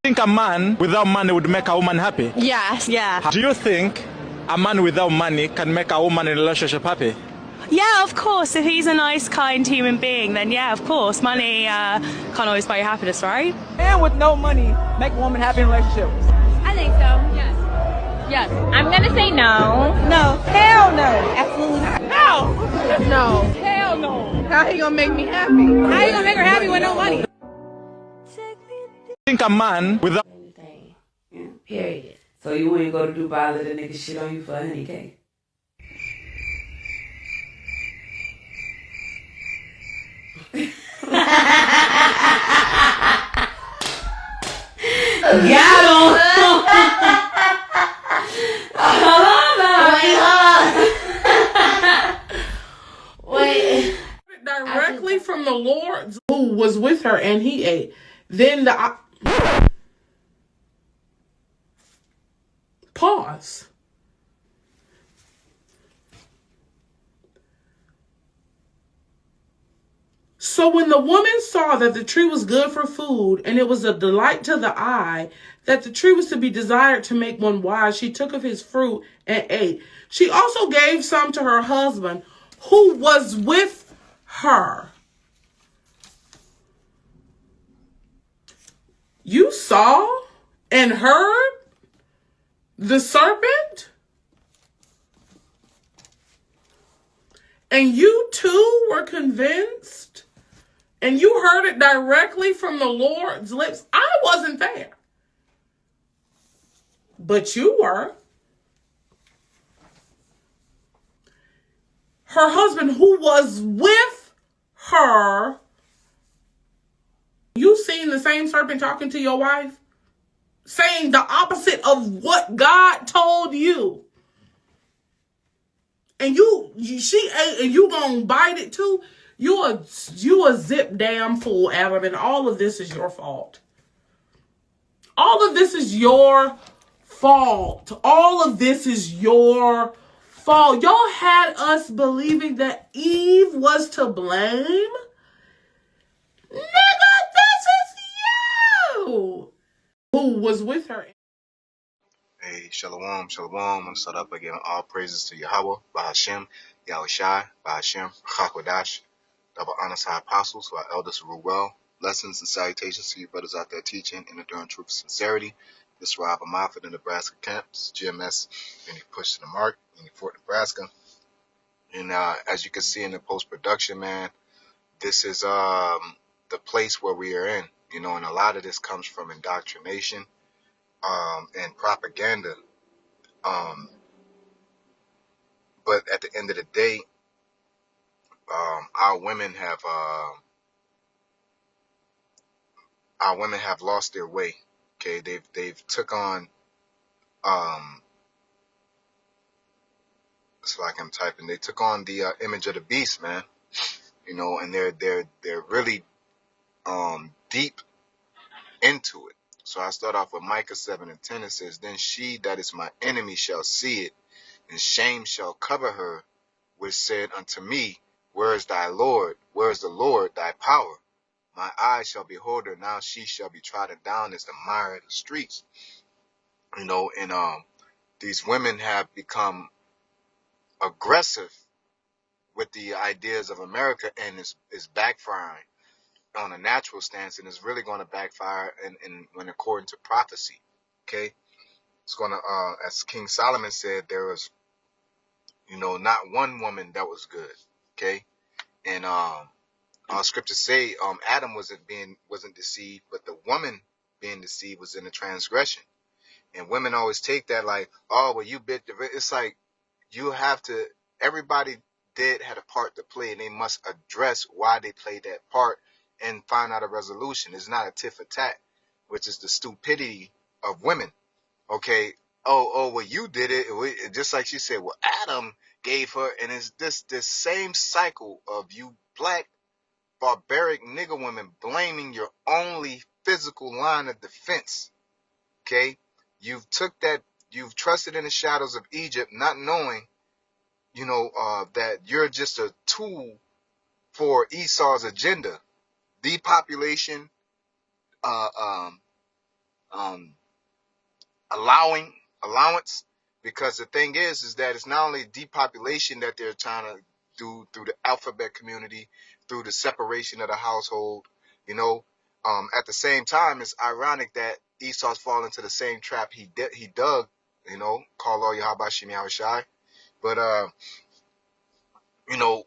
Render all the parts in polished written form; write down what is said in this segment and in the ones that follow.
Think a man without money would make a woman happy? Yes, yeah. Do you think a man without money can make a woman in a relationship happy? Yeah, of course. If he's a nice, kind human being, then yeah, of course. Money can't always buy you happiness, right? Man with no money make a woman happy in a relationship. I think so. Yes. Yes. I'm gonna say no. No. Hell no. Absolutely not. No. No. Hell no. How he gonna make me happy? How you gonna make her happy with no money? Think a man without Anything. Yeah, period. So you wouldn't go to Dubai, let a nigga shit on you for $100K. Got Wait. Directly from the Lord who was with her and he ate. Then the pause. So when the woman saw that the tree was good for food and it was a delight to the eye, that the tree was to be desired to make one wise, she took of his fruit and ate. She also gave some to her husband who was with her. You saw and heard the serpent, and you too were convinced, and you heard it directly from the Lord's lips. I wasn't there, but you were. Her husband who was with her. You seen the same serpent talking to your wife? Saying the opposite of what God told you. And she ate and you gonna bite it too? You a zip damn fool, Adam, and all of this is your fault. All of this is your fault. All of this is your fault. Y'all had us believing that Eve was to blame. Nigga, this is you! Who was with her? Hey, shalom, shalom. I'm set up again. All praises to Yahweh, Bahashem, Yahushai, Bahashem, Chakwadash, double honors high apostles, to our elders who rule well. Blessings and salutations to you brothers out there teaching in enduring truth and sincerity. This is Rob Amaya for the Nebraska camps, GMS, and he pushed to the mark in Fort Nebraska. And as you can see in the post-production, man, this is the place where we are in, you know, and a lot of this comes from indoctrination and propaganda. But at the end of the day, our women have lost their way. Okay, they've took on it's like I'm typing. They took on the image of the beast, man. You know, and they're really deep into it. So I start off with Micah 7:10. It says, "Then she that is my enemy shall see it, and shame shall cover her, which said unto me, Where is thy Lord? Where is the Lord thy power? My eyes shall behold her, now she shall be trodden down as the mire of the streets." You know, and these women have become aggressive with the ideas of America, and it's backfiring on a natural stance, and it's really going to backfire when according to prophecy. Okay, it's going to as King Solomon said, there was, you know, not one woman that was good. Okay, and scriptures say Adam wasn't deceived, but the woman being deceived was in the transgression. And women always take that like, oh, well, you bit the. It's like you have to. Everybody had a part to play, and they must address why they played that part and find out a resolution. It's not a tit for tat, which is the stupidity of women. Okay. Oh, well, you did it. Just like she said, well, Adam gave her, and it's this same cycle of you black barbaric nigger women blaming your only physical line of defense. Okay. You've trusted in the shadows of Egypt, not knowing, you know, that you're just a tool for Esau's agenda. Depopulation, um, allowance, because the thing is that it's not only depopulation that they're trying to do through the alphabet community, through the separation of the household, you know. At the same time, it's ironic that Esau's fallen into the same trap he dug, you know, call all Yahweh Shem Yahweh Shai. But you know,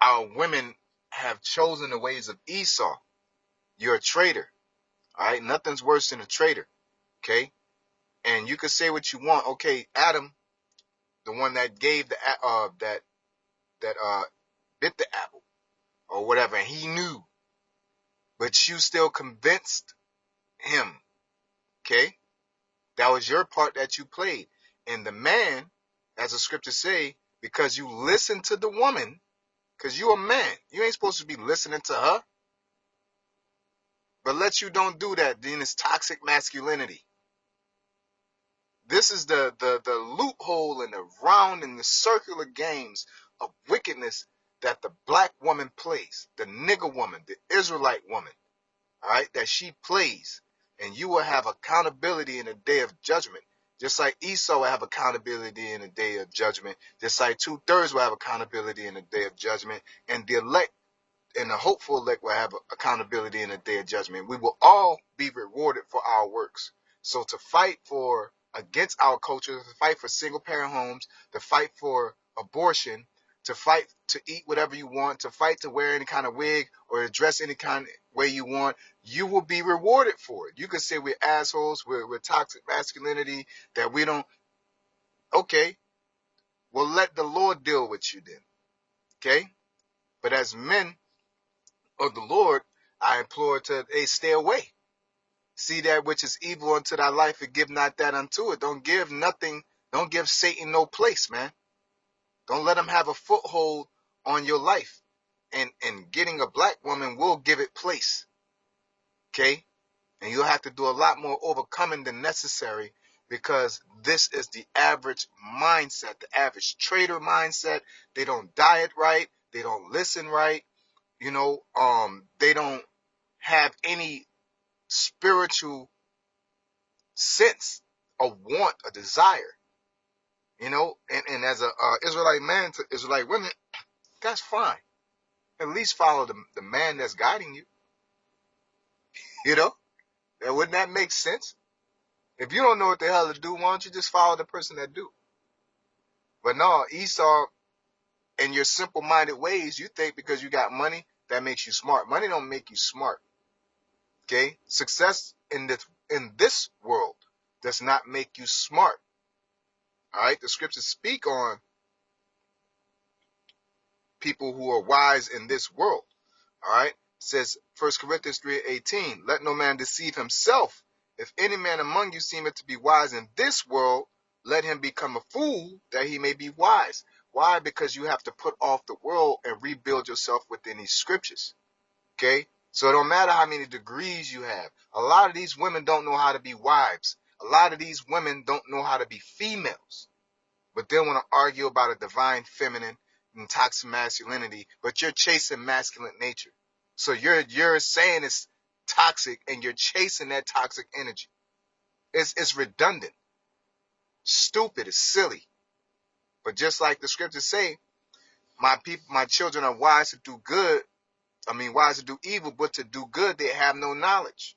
our women have chosen the ways of Esau. You're a traitor. All right, nothing's worse than a traitor. Okay, and you can say what you want. Okay, Adam, the one that gave the that bit the apple or whatever, and he knew, but you still convinced him. Okay, that was your part that you played. And the man, as the scriptures say, because you listen to the woman, because you're a man, you ain't supposed to be listening to her. But let you don't do that, then it's toxic masculinity. This is the loophole and the round and the circular games of wickedness that the black woman plays, the nigger woman, the Israelite woman, all right, that she plays. And you will have accountability in the day of judgment. Just like Esau will have accountability in the day of judgment. Just like 2/3 will have accountability in the day of judgment. And the elect and the hopeful elect will have accountability in the day of judgment. We will all be rewarded for our works. So to fight against our culture, to fight for single parent homes, to fight for abortion, to fight to eat whatever you want, to fight to wear any kind of wig or dress any kind of way you want, you will be rewarded for it. You can say we're assholes, we're toxic masculinity, that we don't. Okay, well, let the Lord deal with you then. Okay, but as men of the Lord, I implore to stay away. See that which is evil unto thy life and give not that unto it. Don't give nothing. Don't give Satan no place, man. Don't let him have a foothold on your life. And getting a black woman will give it place. Okay? And you'll have to do a lot more overcoming than necessary, because this is the average mindset, the average trader mindset. They don't diet right. They don't listen right. You know, they don't have any spiritual sense, a want, a desire. You know, and as a Israelite man to Israelite women, that's fine. At least follow the man that's guiding you. You know, wouldn't that make sense? If you don't know what the hell to do, why don't you just follow the person that do? But no, Esau, in your simple-minded ways, you think because you got money, that makes you smart. Money don't make you smart. Okay? Success in this world does not make you smart. All right? The scriptures speak on people who are wise in this world. All right? It says 1 Corinthians 3:18, let no man deceive himself. If any man among you seemeth to be wise in this world, let him become a fool that he may be wise. Why? Because you have to put off the world and rebuild yourself within these scriptures. Okay? So it don't matter how many degrees you have. A lot of these women don't know how to be wives. A lot of these women don't know how to be females. But they want to argue about a divine feminine and toxic masculinity, but you're chasing masculine nature. So you're saying it's toxic and you're chasing that toxic energy. It's redundant. Stupid, it's silly. But just like the scriptures say, my children are wise to do good. Wise to do evil, but to do good, they have no knowledge.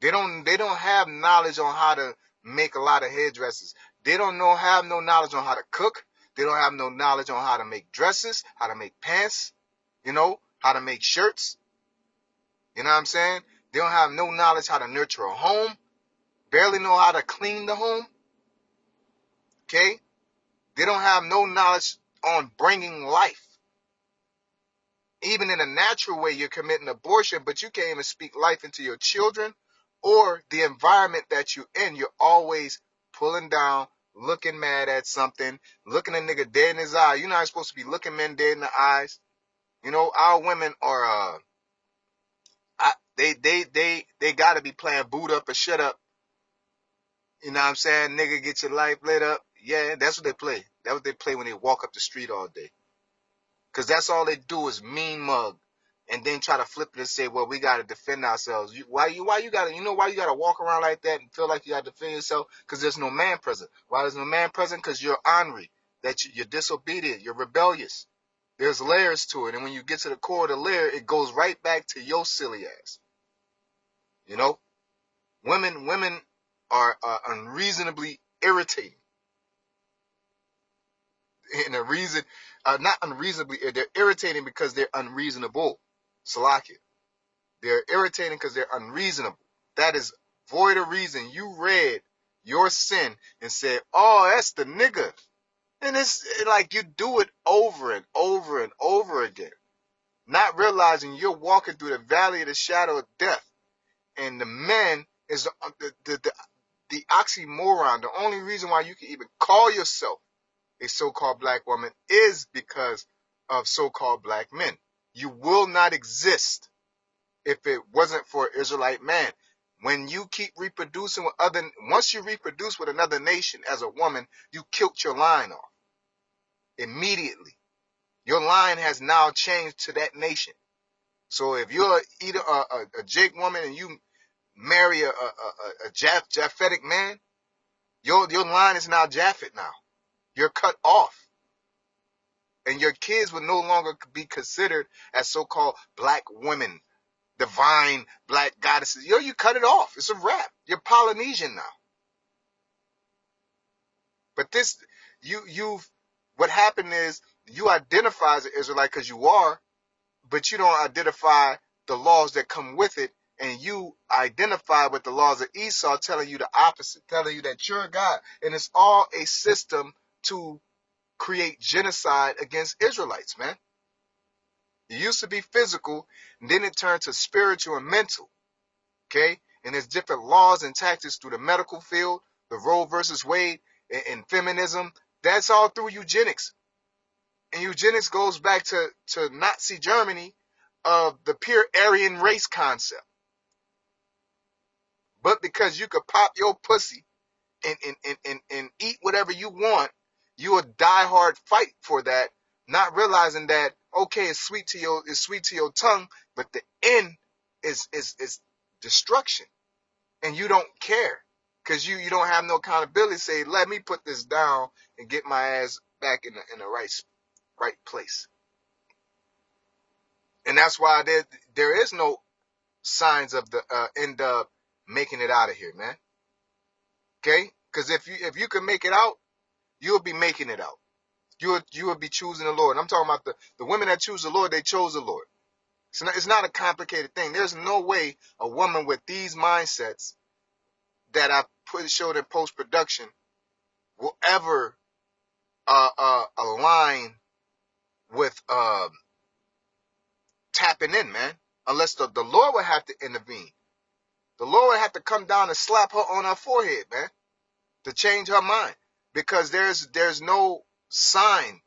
They don't have knowledge on how to make a lot of hairdressers. They don't have no knowledge on how to cook. They don't have no knowledge on how to make dresses, how to make pants, you know, how to make shirts. You know what I'm saying? They don't have no knowledge how to nurture a home. Barely know how to clean the home. Okay? They don't have no knowledge on bringing life. Even in a natural way, you're committing abortion, but you can't even speak life into your children or the environment that you're in. You're always pulling down, looking mad at something, looking a nigga dead in his eye. You're not supposed to be looking men dead in the eyes. You know, our women are, they got to be playing boot up or shut up. You know what I'm saying? Nigga, get your life lit up. Yeah, that's what they play. That's what they play when they walk up the street all day. Because that's all they do is mean mug. and then try to flip it and say, well, we got to defend ourselves. Why you got to, why you got to walk around like that and feel like you got to defend yourself? Because there's no man present. Why there's no man present? Because you're ornery, that you're disobedient, you're rebellious. There's layers to it. And when you get to the core of the layer, it goes right back to your silly ass. You know, women are unreasonably irritating. And the reason, not unreasonably, they're irritating because they're unreasonable. Salakia. They're irritating because they're unreasonable. That is void of reason. You read your sin and said, oh, that's the nigga. And it's like you do it over and over and over again, not realizing you're walking through the valley of the shadow of death. And the man is the oxymoron. The only reason why you can even call yourself a so-called black woman is because of so-called black men. You will not exist if it wasn't for an Israelite man. When you keep reproducing with once you reproduce with another nation as a woman, you killed your line off. Immediately. Your line has now changed to that nation. So if you're either a Jake woman and you marry a Japhetic man, your line is now Japhet now. You're cut off. And your kids will no longer be considered as so-called black women, divine black goddesses. You cut it off. It's a wrap. You're Polynesian now. But what happened is you identify as an Israelite because you are, but you don't identify the laws that come with it, and you identify with the laws of Esau telling you the opposite, telling you that you're God. And it's all a system to create genocide against Israelites, man. It used to be physical, and then it turned to spiritual and mental, okay? And there's different laws and tactics through the medical field, the Roe versus Wade, and feminism. That's all through eugenics. And eugenics goes back to Nazi Germany of the pure Aryan race concept. But because you could pop your pussy and eat whatever you want, you a diehard fight for that, not realizing that, okay, it's sweet to your tongue, but the end is destruction. And you don't care. Because you don't have no accountability. Say, let me put this down and get my ass back in the right place. And that's why there is no signs of the end up making it out of here, man. Okay? Because if you can make it out, you'll be making it out. You will be choosing the Lord. And I'm talking about the women that choose the Lord, they chose the Lord. It's not a complicated thing. There's no way a woman with these mindsets that I showed in post-production will ever align with tapping in, man. Unless the Lord would have to intervene. The Lord would have to come down and slap her on her forehead, man, to change her mind. Because there's no sign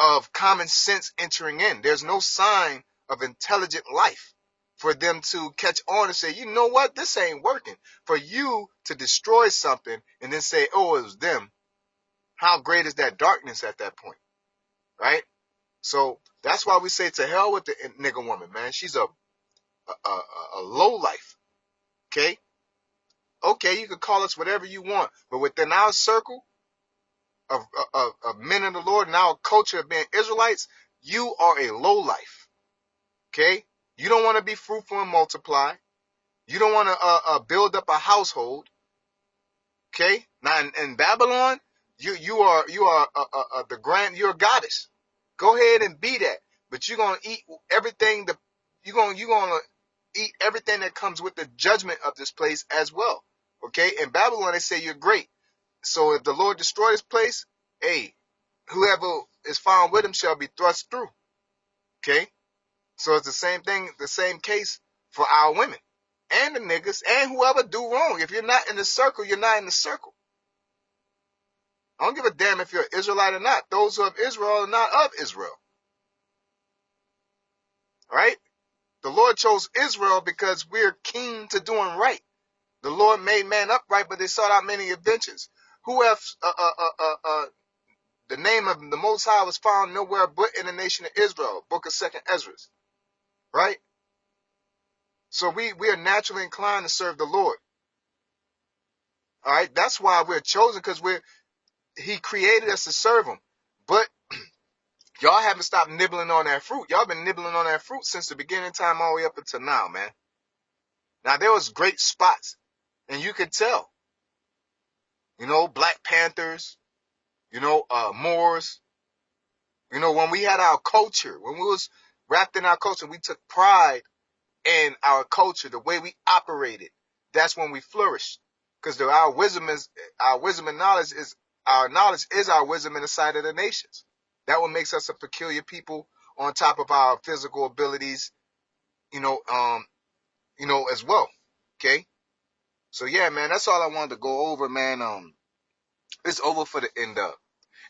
of common sense entering in. There's no sign of intelligent life for them to catch on and say, you know what, this ain't working. For you to destroy something and then say, oh, it was them. How great is that darkness at that point, right? So that's why we say to hell with the nigga woman, man. She's a low life, okay? Okay, you can call us whatever you want, but within our circle of men of the Lord and our culture of being Israelites, you are a low life, okay? You don't want to be fruitful and multiply. You don't want to build up a household. Okay. Now in Babylon, you are you're a goddess. Go ahead and be that. But you're gonna eat everything. You're gonna eat everything that comes with the judgment of this place as well. Okay. In Babylon, they say you're great. So if the Lord destroy this place, hey, whoever is found with him shall be thrust through. Okay. So it's the same thing, the same case for our women and the niggas and whoever do wrong. If you're not in the circle, you're not in the circle. I don't give a damn if you're an Israelite or not. Those who are of Israel are not of Israel. All right? The Lord chose Israel because we're keen to doing right. The Lord made man upright, but they sought out many adventures. Who have the name of the Most High was found nowhere but in the nation of Israel. Book of 2nd Ezra. right? So we are naturally inclined to serve the Lord. All right, that's why we're chosen, because He created us to serve Him. But y'all haven't stopped nibbling on that fruit. Y'all been nibbling on that fruit since the beginning of time all the way up until now, man. Now there was great spots, and you could tell. You know, Black Panthers, you know, Moors. You know, when we had our culture, when we was wrapped in our culture, we took pride in our culture, the way we operated. That's when we flourished. Because our wisdom and knowledge is our wisdom in the sight of the nations. That what makes us a peculiar people on top of our physical abilities, you know, as well. Okay. So yeah, man, that's all I wanted to go over, man. It's over for the end up.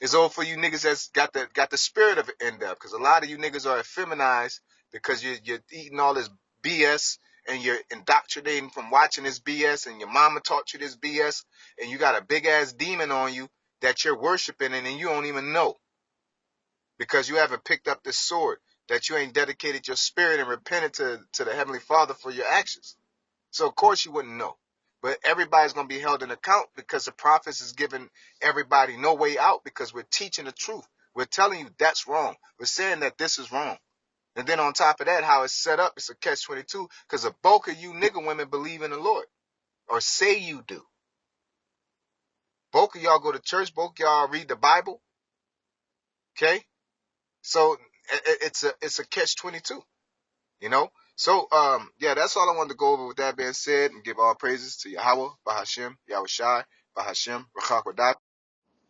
It's over for you niggas that's got the spirit of an end up, because a lot of you niggas are effeminized because you're eating all this BS and you're indoctrinating from watching this BS, and your mama taught you this BS, and you got a big ass demon on you that you're worshiping, and you don't even know, because you haven't picked up this sword, that you ain't dedicated your spirit and repented to the Heavenly Father for your actions. So of course you wouldn't know. But everybody's going to be held in account, because the prophets is giving everybody no way out, because we're teaching the truth. We're telling you that's wrong. We're saying that this is wrong. And then on top of that, how it's set up, it's a catch-22, because a bulk of you nigga women believe in the Lord, or say you do. Bulk of y'all go to church. Bulk of y'all read the Bible. Okay? So it's a catch-22, you know? So, yeah, that's all I wanted to go over. With that being said, and give all praises to Yahweh, Bahashem, Yahushai, Bahashem, Rachak.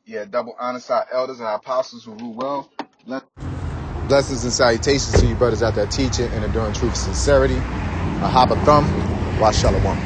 Yeah, double honor to our elders and our apostles who rule well. Blessings and salutations to you brothers out there teaching and enduring truth and sincerity. Ahaba Thumb, Wa Shalom.